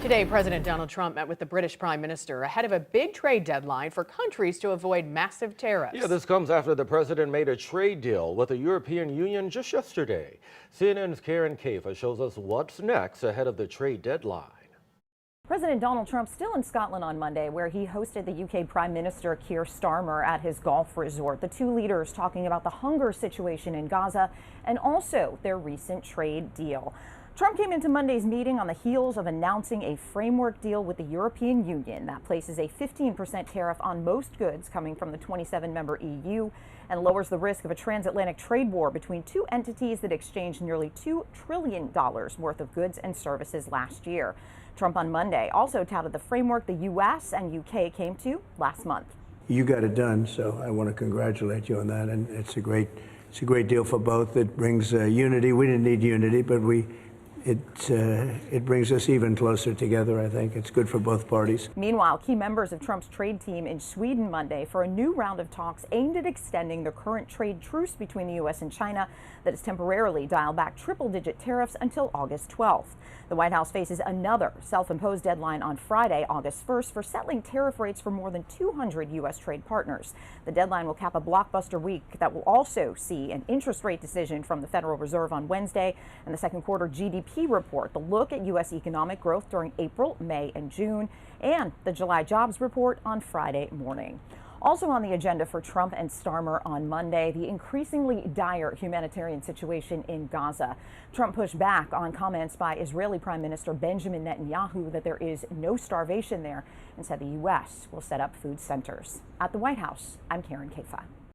Today, President Donald Trump met with the British Prime Minister ahead of a big trade deadline for countries to avoid massive tariffs. Yeah, this comes after the president made a trade deal with the European Union just yesterday. CNN's Karin Caifa shows us what's next ahead of the trade deadline. President Donald Trump still in Scotland on Monday, where he hosted the UK Prime Minister Keir Starmer at his golf resort. The two leaders talking about the hunger situation in Gaza and also their recent trade deal. Trump came into Monday's meeting on the heels of announcing a framework deal with the European Union that places a 15% tariff on most goods coming from the 27-member EU and lowers the risk of a transatlantic trade war between two entities that exchanged nearly $2 trillion worth of goods and services last year. Trump on Monday also touted the framework the U.S. and UK came to last month. You got it done, so I want to congratulate you on that, and it's a great deal for both. It brings unity. We didn't need unity, but it brings us even closer together, I think. It's good for both parties. Meanwhile, key members of Trump's trade team in Sweden Monday for a new round of talks aimed at extending the current trade truce between the U.S. and China that has temporarily dialed back triple-digit tariffs until August 12th. The White House faces another self-imposed deadline on Friday, August 1st, for settling tariff rates for more than 200 U.S. trade partners. The deadline will cap a blockbuster week that will also see an interest rate decision from the Federal Reserve on Wednesday and the second quarter GDP report, the look at U.S. economic growth during April, May, and June, and the July jobs report on Friday morning. Also on the agenda for Trump and Starmer on Monday, the increasingly dire humanitarian situation in Gaza. Trump pushed back on comments by Israeli Prime Minister Benjamin Netanyahu that there is no starvation there and said the U.S. will set up food centers. At the White House, I'm Karin Caifa.